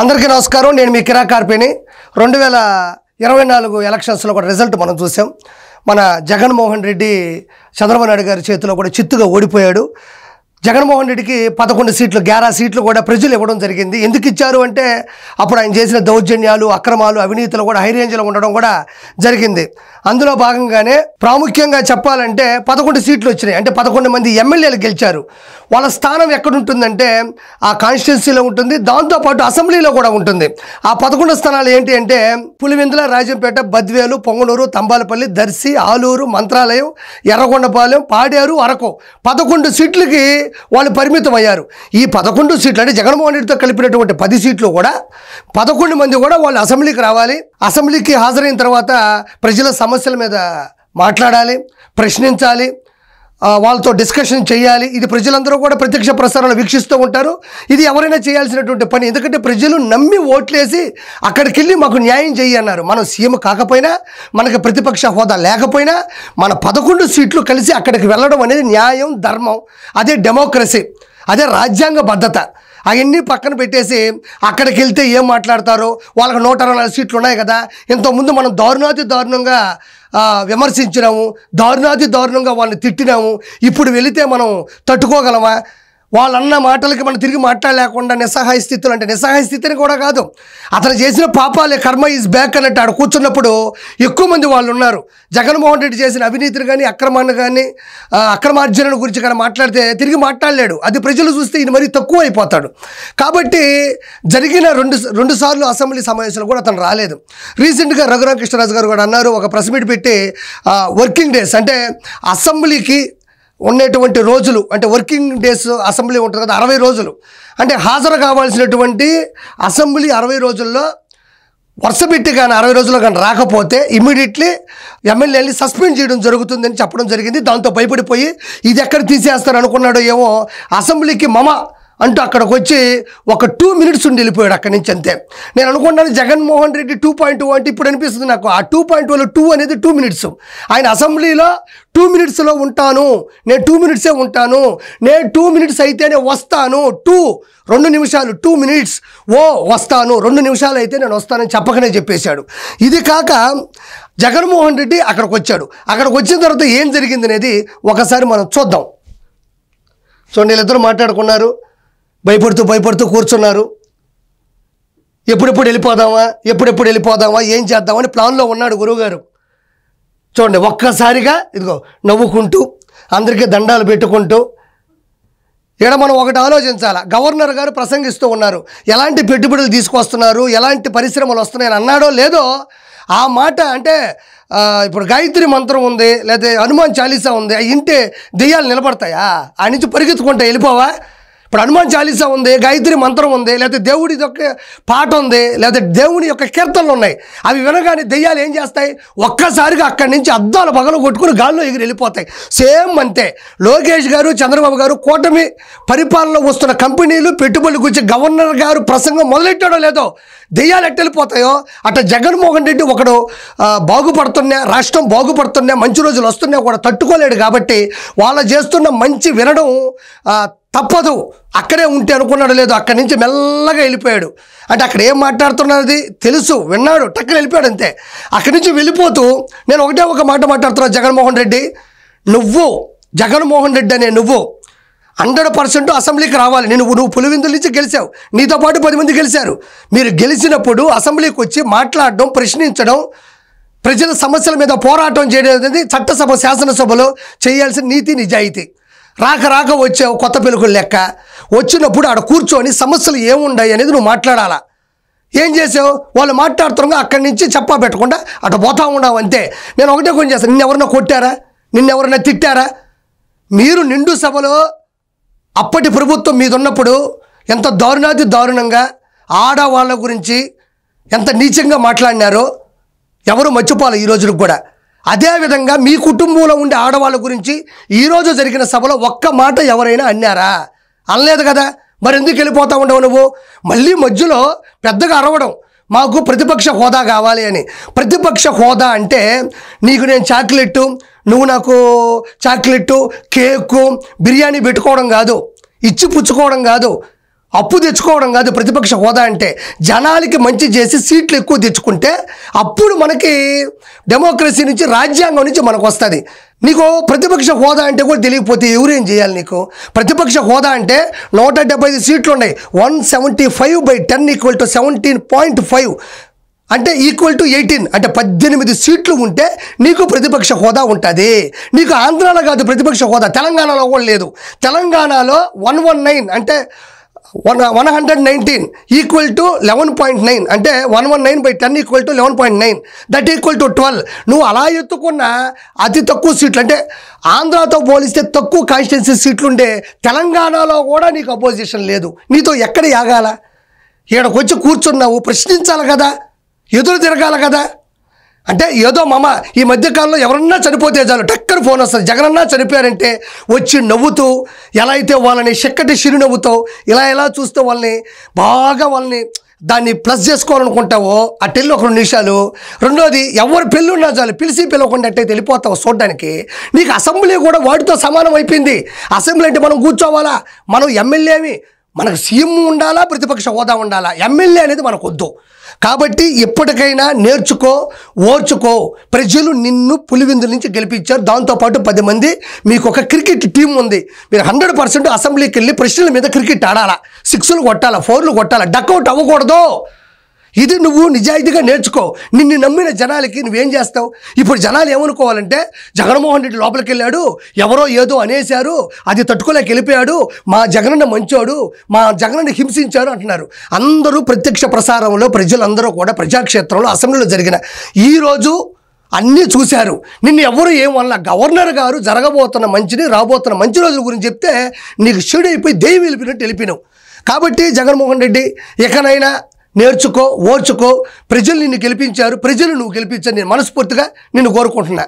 అందరికీ నమస్కారం. నేను మీ కిరా కార్పేని. 2024 ఎలక్షన్స్లో కూడా రిజల్ట్ మనం చూసాం. మన జగన్మోహన్ రెడ్డి చంద్రబాబు నాయుడు గారి చేతిలో కూడా చిత్తుగా ఓడిపోయాడు. జగన్మోహన్ రెడ్డికి 11 సీట్లు 11 సీట్లు కూడా ప్రజలు ఇవ్వడం జరిగింది. ఎందుకు ఇచ్చారు అంటే అప్పుడు ఆయన చేసిన దౌర్జన్యాలు, అక్రమాలు, అవినీతులు కూడా హై రేంజ్లో ఉండడం కూడా జరిగింది. అందులో భాగంగానే ప్రాముఖ్యంగా చెప్పాలంటే 11 సీట్లు వచ్చినాయి. అంటే 11 మంది ఎమ్మెల్యేలు గెలిచారు. వాళ్ళ స్థానం ఎక్కడుంటుందంటే ఆ కాన్స్టిట్యున్సీలో ఉంటుంది, దాంతోపాటు అసెంబ్లీలో కూడా ఉంటుంది. ఆ 11 స్థానాలు ఏంటి అంటే పులివెందుల, రాజంపేట, బద్వేలు, పొంగనూరు, తంబాలపల్లి, దర్శి, ఆలూరు, మంత్రాలయం, ఎర్రగొండపాలెం, పాడేరు, అరకు 11 సీట్లకి వాళ్ళు పరిమితం అయ్యారు. ఈ 11 సీట్లు అంటే జగన్మోహన్ రెడ్డితో కలిపినటువంటి 10 సీట్లు కూడా 11 మంది కూడా వాళ్ళు అసెంబ్లీకి రావాలి. అసెంబ్లీకి హాజరైన తర్వాత ప్రజల సమస్యల మీద మాట్లాడాలి, ప్రశ్నించాలి, వాళ్ళతో డిస్కషన్ చేయాలి. ఇది ప్రజలందరూ కూడా ప్రత్యక్ష ప్రసారాలు వీక్షిస్తూ ఉంటారు. ఇది ఎవరైనా చేయాల్సినటువంటి పని. ఎందుకంటే ప్రజలు నమ్మి ఓట్లేసి అక్కడికి వెళ్ళి మాకు న్యాయం చేయి అన్నారు. మనం సీఎం కాకపోయినా, మనకి ప్రతిపక్ష హోదా లేకపోయినా మన 11 సీట్లు కలిసి అక్కడికి వెళ్ళడం అనేది న్యాయం, ధర్మం. అదే డెమోక్రసీ, అదే రాజ్యాంగ భద్రత. అవన్నీ పక్కన పెట్టేసి అక్కడికి వెళ్తే ఏం మాట్లాడతారో, వాళ్ళకి 164 సీట్లు ఉన్నాయి కదా, ఇంతకుముందు మనం దారుణంగా విమర్శించినాము, దారుణంగా వాళ్ళని తిట్టినాము, ఇప్పుడు వెళితే మనం తట్టుకోగలమా? వాళ్ళన్న మాటలకి మనం తిరిగి మాట్లాడలేకుండా నిస్సహాయ స్థితులు, అంటే నిస్సహాయ స్థితిని కూడా కాదు, అతను చేసిన పాపాలే, కర్మ ఈజ్ బ్యాక్ అన్నట్టు ఆడ కూర్చున్నప్పుడు ఎక్కువ మంది వాళ్ళు ఉన్నారు. జగన్మోహన్ రెడ్డి చేసిన అవినీతిని కానీ, అక్రమాన్ని కానీ, అక్రమార్జనల గురించి కానీ మాట్లాడితే తిరిగి మాట్లాడలేడు. అది ప్రజలు చూస్తే ఇది మరీ తక్కువ అయిపోతాడు. కాబట్టి జరిగిన రెండు సార్లు అసెంబ్లీ సమావేశాలు కూడా అతను రాలేదు. రీసెంట్గా రఘురామకృష్ణరాజు గారు కూడా అన్నారు, ఒక ప్రెస్ మీట్ పెట్టి వర్కింగ్ డేస్ అంటే అసెంబ్లీకి ఉన్నటువంటి రోజులు, అంటే వర్కింగ్ డేస్ అసెంబ్లీ ఉంటుంది కదా 60 రోజులు, అంటే హాజరు కావాల్సినటువంటి అసెంబ్లీ 60 రోజుల్లో వరుస పెట్టి కానీ 60 రోజుల్లో కానీ రాకపోతే ఇమ్మీడియట్లీ ఎమ్మెల్యేని సస్పెండ్ చేయడం జరుగుతుందని చెప్పడం జరిగింది. దాంతో భయపడిపోయి ఇది ఎక్కడ తీసేస్తారు అనుకున్నాడో ఏమో, అసెంబ్లీకి అంటూ అక్కడికి వచ్చి ఒక 2 మినిట్స్ ఉండి వెళ్ళిపోయాడు అక్కడి నుంచి. అంతే. నేను అనుకున్నాను జగన్మోహన్ రెడ్డి 2.2 అంటే ఇప్పుడు అనిపిస్తుంది నాకు ఆ 2.2లో 2 అనేది 2 మినిట్స్. ఆయన అసెంబ్లీలో 2 మినిట్స్లో ఉంటాను, నేను 2 మినిట్సే ఉంటాను, నేను 2 మినిట్స్ అయితేనే వస్తాను, 2 నిమిషాలు 2 మినిట్స్ వస్తాను, 2 నిమిషాలు అయితే నేను వస్తానని చెప్పకనే చెప్పేశాడు. ఇది కాక జగన్మోహన్ రెడ్డి అక్కడికి వచ్చాడు. అక్కడికి వచ్చిన తర్వాత ఏం జరిగింది అనేది ఒకసారి మనం చూద్దాం. చూడండి, వీళ్ళిద్దరూ మాట్లాడుకున్నారు, భయపడుతూ కూర్చున్నారు. ఎప్పుడెప్పుడు వెళ్ళిపోదామా, ఏం చేద్దామని ప్లాన్లో ఉన్నాడు గురువుగారు. చూడండి, ఒక్కసారిగా ఇదిగో నవ్వుకుంటూ అందరికీ దండాలు పెట్టుకుంటూ. ఇక్కడ మనం ఒకటి ఆలోచించాలి. గవర్నర్ గారు ప్రసంగిస్తూ ఉన్నారు, ఎలాంటి పెట్టుబడులు తీసుకొస్తున్నారు, ఎలాంటి పరిశ్రమలు వస్తున్నాయని అన్నాడో లేదో ఆ మాట. అంటే ఇప్పుడు గాయత్రి మంత్రం ఉంది, లేదా హనుమాన్ చాలీసా ఉంది, అవి ఇంటే దెయ్యాలు నిలబడతాయా? ఆ నుంచి పరిగెత్తుకుంటా వెళ్ళిపోవా? ఇప్పుడు హనుమాన్ చాలీసా ఉంది, గాయత్రి మంత్రం ఉంది, లేకపోతే దేవుడి యొక్క పాట ఉంది, లేకపోతే దేవుని యొక్క కీర్తనలు ఉన్నాయి. అవి వినగానే దెయ్యాలు ఏం చేస్తాయి? ఒక్కసారిగా అక్కడి నుంచి అద్దాలు పగలు కొట్టుకుని గాల్లో ఎగిరి వెళ్ళిపోతాయి. సేమ్ అంతే. లోకేష్ గారు, చంద్రబాబు గారు కూటమి పరిపాలనలో వస్తున్న కంపెనీలు, పెట్టుబడుల గురించి గవర్నర్ గారు ప్రసంగం మొదలెట్టాడో లేదో దెయ్యాలు ఎట్టెళ్ళిపోతాయో అట్లా జగన్మోహన్ రెడ్డి ఒకడు బాగుపడుతున్నా, రాష్ట్రం బాగుపడుతున్నా, మంచి రోజులు వస్తున్నా కూడా తట్టుకోలేడు. కాబట్టి వాళ్ళు చేస్తున్న మంచి వినడం తప్పదు. అక్కడే ఉంటే అనుకున్నాడు లేదు, అక్కడి నుంచి మెల్లగా వెళ్ళిపోయాడు. అంటే అక్కడ ఏం మాట్లాడుతున్నది తెలుసు, విన్నాడు, టక్కన వెళ్ళిపోయాడు అంతే. అక్కడి నుంచి వెళ్ళిపోతూ నేను ఒక మాట మాట్లాడుతున్నా, జగన్మోహన్ రెడ్డి అనే నువ్వు 100% అసెంబ్లీకి రావాలి. నువ్వు పులివెందుల నుంచి గెలిచావు, నీతో పాటు 10 మంది గెలిచారు. మీరు గెలిచినప్పుడు అసెంబ్లీకి వచ్చి మాట్లాడడం, ప్రశ్నించడం, ప్రజల సమస్యల మీద పోరాటం చేయడం అనేది చట్టసభ, శాసనసభలో చేయాల్సిన నీతి, నిజాయితీ. రాక వచ్చావు కొత్త పెలుకులు లెక్క. వచ్చినప్పుడు ఆడ కూర్చొని సమస్యలు ఏముండాయి అనేది నువ్వు మాట్లాడాలా. ఏం చేసావు? వాళ్ళు మాట్లాడుతున్నా అక్కడి నుంచి చెప్పా పెట్టకుండా అటు పోతా ఉన్నావు అంతే. నేను ఒకటే కొన్ని చేస్తాను, నిన్నెవరన్నా కొట్టారా, నిన్నెవరన్నా తిట్టారా? మీరు నిండు సభలో అప్పటి ప్రభుత్వం మీద ఉన్నప్పుడు ఎంత దారుణంగా ఆడవాళ్ళ గురించి ఎంత నీచంగా మాట్లాడినారో ఎవరు మర్చిపోవాలి ఈ రోజులకు కూడా. అదేవిధంగా మీ కుటుంబంలో ఉండే ఆడవాళ్ళ గురించి ఈరోజు జరిగిన సభలో ఒక్క మాట ఎవరైనా అన్నారా? అనలేదు కదా. మరి ఎందుకు వెళ్ళిపోతా ఉండవు నువ్వు? మళ్ళీ మధ్యలో పెద్దగా అరవడం, మాకు ప్రతిపక్ష హోదా కావాలి అని. ప్రతిపక్ష హోదా అంటే నీకు నేను చాక్లెట్టు, నువ్వు నాకు చాక్లెట్టు, కేకు, బిర్యానీ పెట్టుకోవడం కాదు, ఇచ్చి పుచ్చుకోవడం కాదు. అప్పు తెచ్చుకోవడం కాదు ప్రతిపక్ష హోదా అంటే. జనాలకి మంచి చేసి సీట్లు ఎక్కువ తెచ్చుకుంటే అప్పుడు మనకి డెమోక్రసీ నుంచి, రాజ్యాంగం నుంచి మనకు వస్తుంది. నీకు ప్రతిపక్ష హోదా అంటే కూడా తెలియకపోతే ఎవరేం చేయాలి నీకు? ప్రతిపక్ష హోదా అంటే 175 సీట్లు ఉన్నాయి. 175/10 = 17.5 అంటే ఈక్వల్ టు 18 అంటే 18 సీట్లు ఉంటే నీకు ప్రతిపక్ష హోదా ఉంటుంది. నీకు ఆంధ్రాలో కాదు ప్రతిపక్ష హోదా, తెలంగాణలో కూడా లేదు. తెలంగాణలో 119 అంటే 119 ఈక్వల్ టు 11.9 అంటే 119/10 = 11.9 దట్ ఈక్వల్ టు 12. నువ్వు అలా ఎత్తుకున్న అతి తక్కువ సీట్లు అంటే ఆంధ్రాతో పోలిస్తే తక్కువ కాన్స్టిట్యున్సీ సీట్లు ఉండే తెలంగాణలో కూడా నీకు అపోజిషన్ లేదు. నీతో ఎక్కడ యాగాల? ఈడకు వచ్చి కూర్చున్నావు, ప్రశ్నించాలి కదా, ఎదురు తిరగాలి కదా. అంటే ఏదో ఈ మధ్యకాలంలో ఎవరన్నా చనిపోతే చాలు టక్కన ఫోన్ వస్తుంది. జగనన్నా చనిపోయారంటే వచ్చి నవ్వుతూ, ఎలా అయితే వాళ్ళని చెక్కటి చిరునవ్వుతో ఇలా చూస్తూ వాళ్ళని దాన్ని ప్లస్ చేసుకోవాలనుకుంటావో అట్టెళ్ళి ఒక 2 నిమిషాలు. రెండోది, ఎవరు పెళ్ళున్నా చాలు పిలిచి పిలవకుండా అట్టయితే వెళ్ళిపోతావు చూడడానికి. నీకు అసెంబ్లీ కూడా వాటితో సమానం అయిపోయింది. అసెంబ్లీ అంటే మనం కూర్చోవాలా? మనం ఎమ్మెల్యేమి, మనకు సీఎం ఉండాలా, ప్రతిపక్ష హోదా ఉండాలా, ఎమ్మెల్యే అనేది మనకు వద్దు. కాబట్టి ఎప్పటికైనా నేర్చుకో, ఓర్చుకో. ప్రజలు నిన్ను పులివిందు నుంచి గెలిపించారు. దాంతోపాటు 10 మంది, మీకు ఒక క్రికెట్ టీం ఉంది. మీరు 100% అసెంబ్లీకి వెళ్ళి ప్రశ్నల మీద క్రికెట్ ఆడాలా, 6లు కొట్టాలా, 4లు కొట్టాలా, డక్అవుట్ అవ్వకూడదు. ఇది నువ్వు నిజాయితీగా నేర్చుకో. నిన్ను నమ్మిన జనాలకి నువ్వేం చేస్తావు? ఇప్పుడు జనాలు ఏమనుకోవాలంటే, జగన్మోహన్ రెడ్డి లోపలికి వెళ్ళాడు, ఎవరో ఏదో అనేశారు, అది తట్టుకోలేక వెళ్ళిపోయాడు, మా జగనన్న మంచోడు, మా జగనన్న హింసించారు అంటున్నారు. అందరూ ప్రత్యక్ష ప్రసారంలో ప్రజలందరూ కూడా ప్రజాక్షేత్రంలో అసెంబ్లీలో జరిగిన ఈరోజు అన్నీ చూశారు. నిన్ను ఎవరు ఏమన్నా గవర్నర్ గారు జరగబోతున్న మంచిని, రాబోతున్న మంచి రోజుల గురించి చెప్తే నీకు చెడైపోయి దెయ్యం వెళ్ళిపోయినట్టు వెళ్ళిపోయినావు. కాబట్టి జగన్మోహన్ రెడ్డి ఎక్కడైనా నేర్చుకో, ఓర్చుకో. ప్రజలు నిన్ను గెలిపించారు, ప్రజలు నువ్వు గెలిపించని నేను మనస్ఫూర్తిగా నిన్ను కోరుకుంటున్నా.